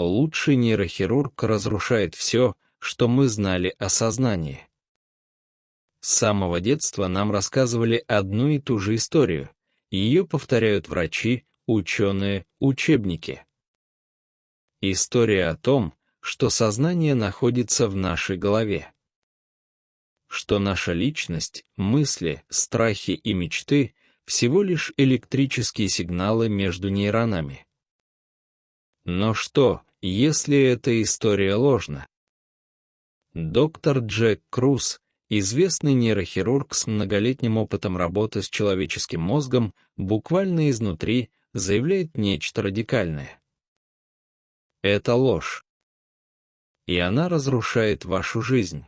Лучший нейрохирург разрушает все, что мы знали о сознании. С самого детства нам рассказывали одну и ту же историю. Ее повторяют врачи, ученые, учебники. История о том, что сознание находится в нашей голове. Что наша личность, мысли, страхи и мечты всего лишь электрические сигналы между нейронами. Но что, если эта история ложна? Доктор Джек Круз, известный нейрохирург с многолетним опытом работы с человеческим мозгом, буквально изнутри заявляет нечто радикальное. Это ложь. И она разрушает вашу жизнь.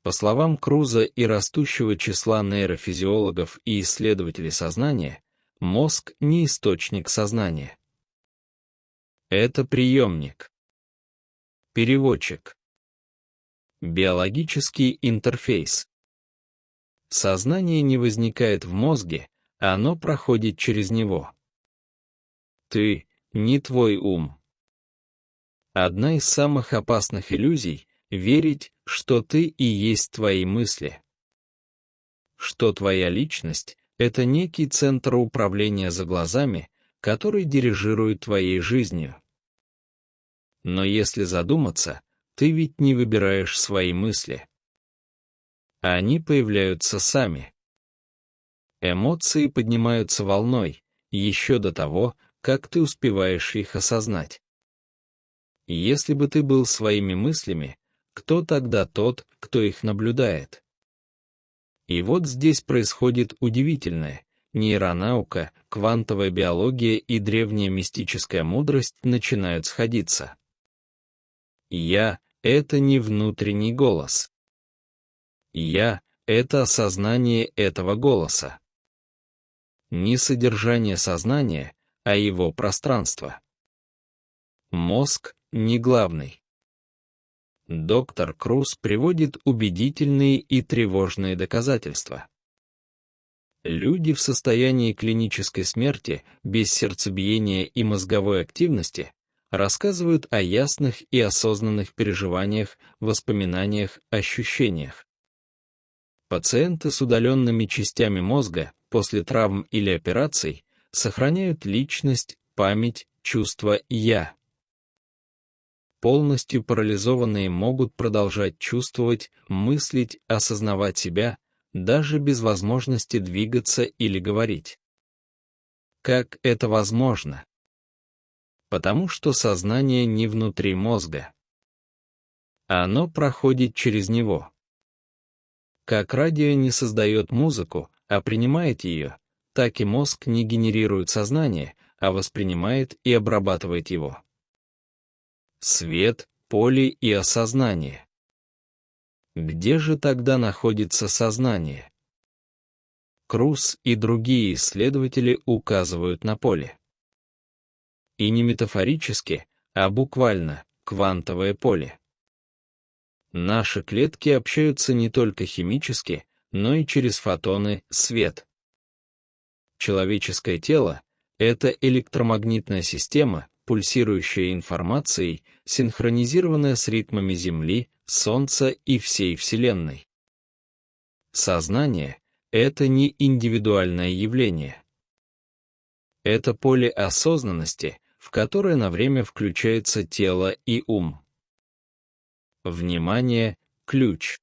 По словам Круза и растущего числа нейрофизиологов и исследователей сознания, мозг не источник сознания. Это приемник, переводчик, биологический интерфейс. Сознание не возникает в мозге, оно проходит через него. Ты — не твой ум. Одна из самых опасных иллюзий — верить, что ты и есть твои мысли. Что твоя личность — это некий центр управления за глазами, который дирижирует твоей жизнью. Но если задуматься, ты ведь не выбираешь свои мысли. Они появляются сами. Эмоции поднимаются волной, еще до того, как ты успеваешь их осознать. Если бы ты был своими мыслями, кто тогда тот, кто их наблюдает? И вот здесь происходит удивительное. Нейронаука, квантовая биология и древняя мистическая мудрость начинают сходиться. «Я» — это не внутренний голос. «Я» — это осознание этого голоса. Не содержание сознания, а его пространство. Мозг не главный. Доктор Круз приводит убедительные и тревожные доказательства. Люди в состоянии клинической смерти, без сердцебиения и мозговой активности, рассказывают о ясных и осознанных переживаниях, воспоминаниях, ощущениях. Пациенты с удаленными частями мозга после травм или операций сохраняют личность, память, чувство «я». Полностью парализованные могут продолжать чувствовать, мыслить, осознавать себя, даже без возможности двигаться или говорить. Как это возможно? Потому что сознание не внутри мозга. Оно проходит через него. Как радио не создает музыку, а принимает ее, так и мозг не генерирует сознание, а воспринимает и обрабатывает его. Свет, поле и осознание. Где же тогда находится сознание? Круз и другие исследователи указывают на поле. И не метафорически, а буквально, квантовое поле. Наши клетки общаются не только химически, но и через фотоны, свет. Человеческое тело — это электромагнитная система, пульсирующая информацией, синхронизированная с ритмами Земли, Солнца и всей Вселенной. Сознание — это не индивидуальное явление. Это поле осознанности, в которое на время включается тело и ум. Внимание — ключ.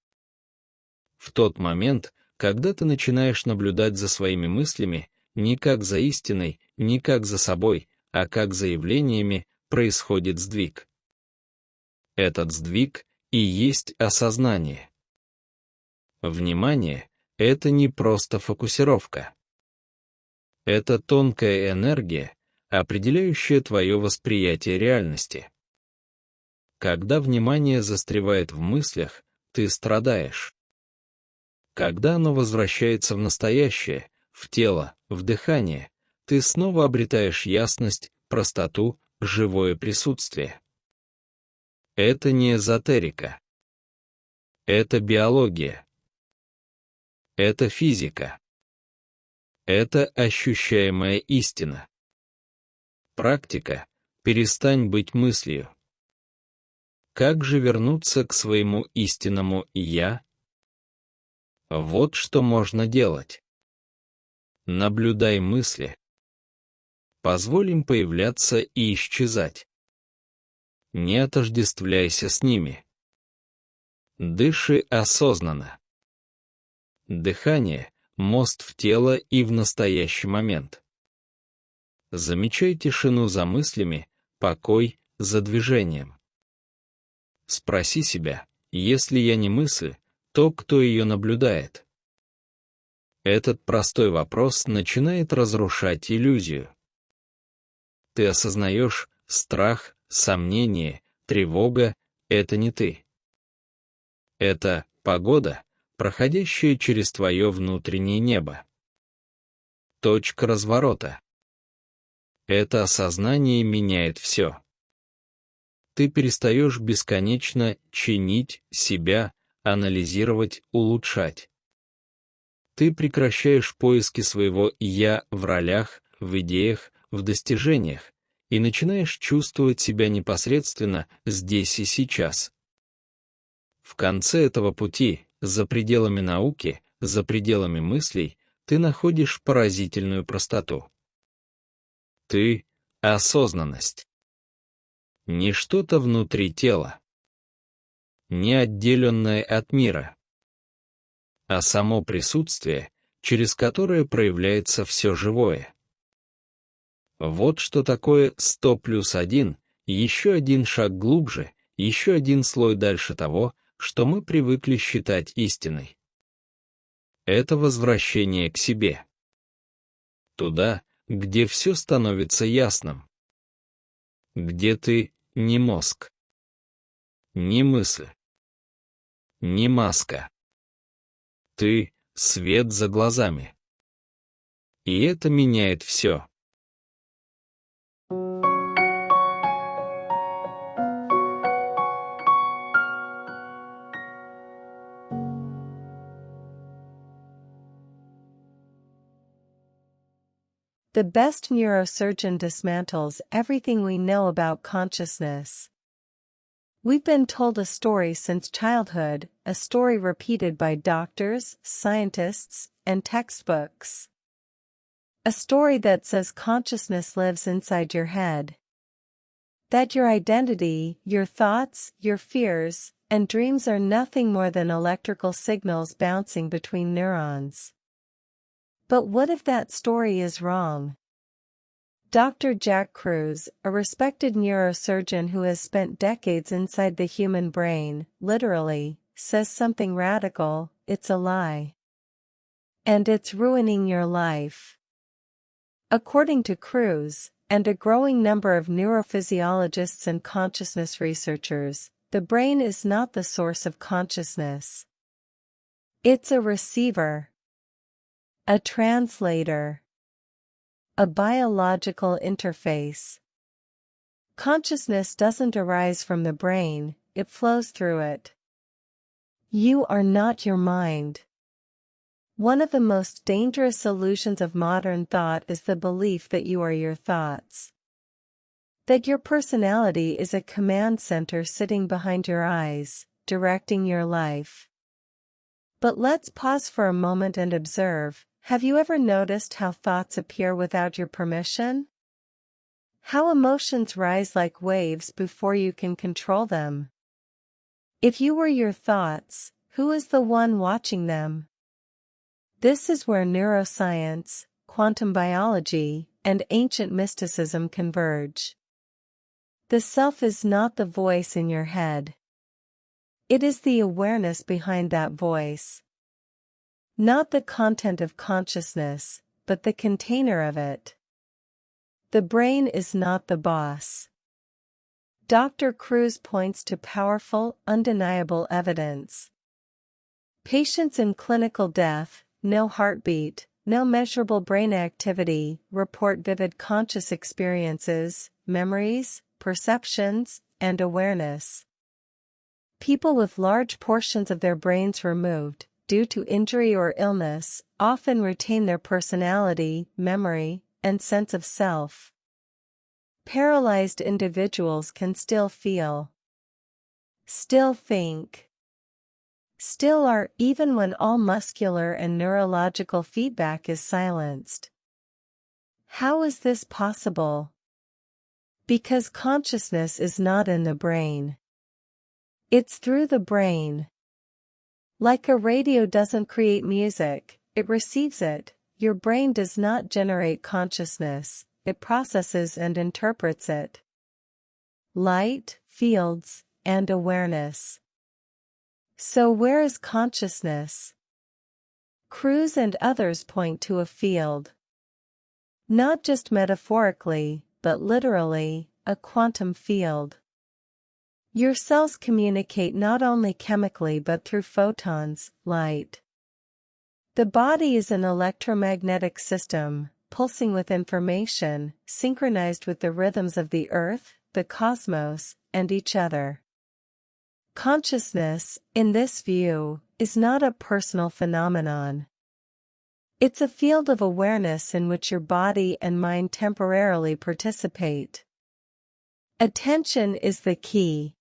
В тот момент, когда ты начинаешь наблюдать за своими мыслями, не как за истиной, не как за собой, а как за явлениями, происходит сдвиг. Этот сдвиг и есть осознание. Внимание — это не просто фокусировка. Это тонкая энергия, определяющая твое восприятие реальности. Когда внимание застревает в мыслях, ты страдаешь. Когда оно возвращается в настоящее, в тело, в дыхание, ты снова обретаешь ясность, простоту, живое присутствие. Это не эзотерика. Это биология. Это физика. Это ощущаемая истина. Практика, Перестань быть мыслью. Как же вернуться к своему истинному «я»? Вот что можно делать. Наблюдай мысли. Позволь им появляться и исчезать. Не отождествляйся с ними. Дыши осознанно. Дыхание — мост в тело и в настоящий момент. Замечай тишину за мыслями, покой за движением. Спроси себя, если я не мысль, то кто ее наблюдает? Этот простой вопрос начинает разрушать иллюзию. Ты осознаешь, страх, сомнение, тревога — это не ты. Это погода, проходящая через твое внутреннее небо. Точка разворота. Это осознание меняет все. Ты перестаешь бесконечно чинить себя, анализировать, улучшать. Ты прекращаешь поиски своего «я» в ролях, в идеях, в достижениях и начинаешь чувствовать себя непосредственно здесь и сейчас. В конце этого пути, за пределами науки, за пределами мыслей, ты находишь поразительную простоту. Ты — осознанность. Не что-то внутри тела, не отделенное от мира, а само присутствие, через которое проявляется все живое. Вот что такое 100+1, еще один шаг глубже, еще один слой дальше того, что мы привыкли считать истиной. Это возвращение к себе. Туда, где все становится ясным. Где ты не мозг, не мысль, не маска. Ты — свет за глазами. И это меняет все. The best neurosurgeon dismantles everything we know about consciousness. We've been told a story since childhood, a story repeated by doctors, scientists, and textbooks. A story that says consciousness lives inside your head. That your identity, your thoughts, your fears, and dreams are nothing more than electrical signals bouncing between neurons. But what if that story is wrong? Dr. Jack Kruse, a respected neurosurgeon who has spent decades inside the human brain, literally, says something radical: it's a lie. And it's ruining your life. According to Kruse, and a growing number of neurophysiologists and consciousness researchers, the brain is not the source of consciousness. It's a receiver. A translator. A biological interface. Consciousness doesn't arise from the brain, it flows through it. You are not your mind. One of the most dangerous illusions of modern thought is the belief that you are your thoughts. That your personality is a command center sitting behind your eyes, directing your life. But let's pause for a moment and observe. Have you ever noticed how thoughts appear without your permission? How emotions rise like waves before you can control them? If you were your thoughts, who is the one watching them? This is where neuroscience, quantum biology, and ancient mysticism converge. The self is not the voice in your head. It is the awareness behind that voice. Not the content of consciousness, but the container of it. The brain is not the boss. Dr. Kruse points to powerful, undeniable evidence. Patients in clinical death, no heartbeat, no measurable brain activity, report vivid conscious experiences, memories, perceptions, and awareness. People with large portions of their brains removed, due to injury or illness, often retain their personality, memory, and sense of self. Paralyzed individuals can still feel, still think, still are, even when all muscular and neurological feedback is silenced. How is this possible? Because consciousness is not in the brain. It's through the brain. Like a radio doesn't create music, it receives it. Your brain does not generate consciousness, it processes and interprets it. Light, fields, and awareness. So where is consciousness? Cruz and others point to a field. Not just metaphorically, but literally, a quantum field. Your cells communicate not only chemically but through photons, light. The body is an electromagnetic system, pulsing with information, synchronized with the rhythms of the earth, the cosmos, and each other. Consciousness, in this view, is not a personal phenomenon. It's a field of awareness in which your body and mind temporarily participate. Attention is the key.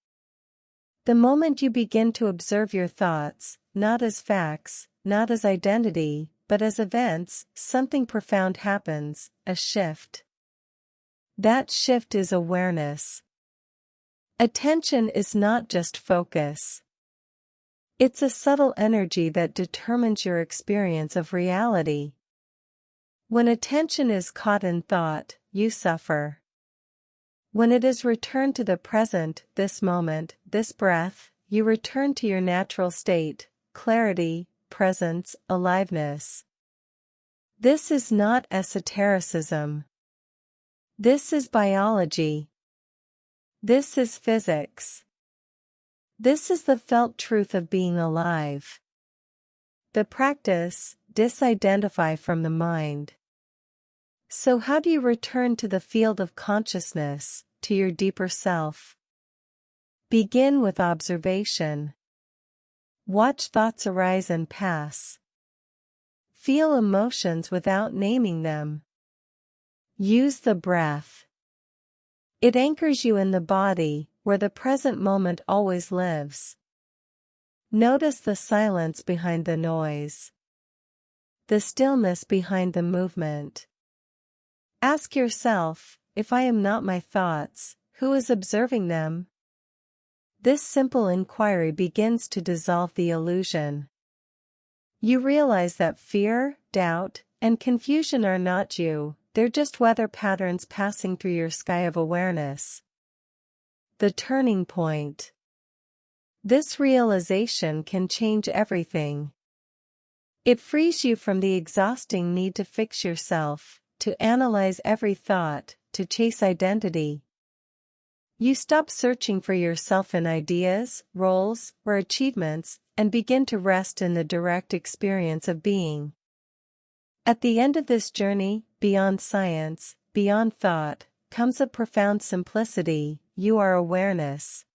The moment you begin to observe your thoughts, not as facts, not as identity, but as events, something profound happens, a shift. That shift is awareness. Attention is not just focus. It's a subtle energy that determines your experience of reality. When attention is caught in thought, you suffer. When it is returned to the present, this moment, this breath, you return to your natural state, clarity, presence, aliveness. This is not esotericism. This is biology. This is physics. This is the felt truth of being alive. The practice, disidentify from the mind. So how do you return to the field of consciousness, to your deeper self? Begin with observation. Watch thoughts arise and pass. Feel emotions without naming them. Use the breath. It anchors you in the body, where the present moment always lives. Notice the silence behind the noise. The stillness behind the movement. Ask yourself, if I am not my thoughts, who is observing them? This simple inquiry begins to dissolve the illusion. You realize that fear, doubt, and confusion are not you, they're just weather patterns passing through your sky of awareness. The turning point. This realization can change everything. It frees you from the exhausting need to fix yourself, to analyze every thought, to chase identity. You stop searching for yourself in ideas, roles, or achievements, and begin to rest in the direct experience of being. At the end of this journey, beyond science, beyond thought, comes a profound simplicity. You are awareness.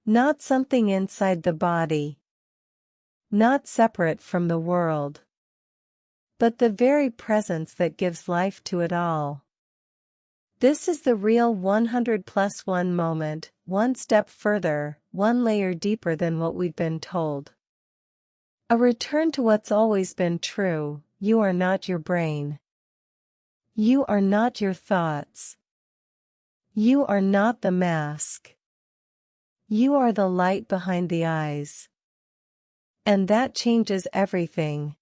Not something inside the body. Not separate from the world. But the very presence that gives life to it all. This is the real 100+1 moment, one step further, one layer deeper than what we've been told. A return to what's always been true. You are not your brain. You are not your thoughts. You are not the mask. You are the light behind the eyes. And that changes everything.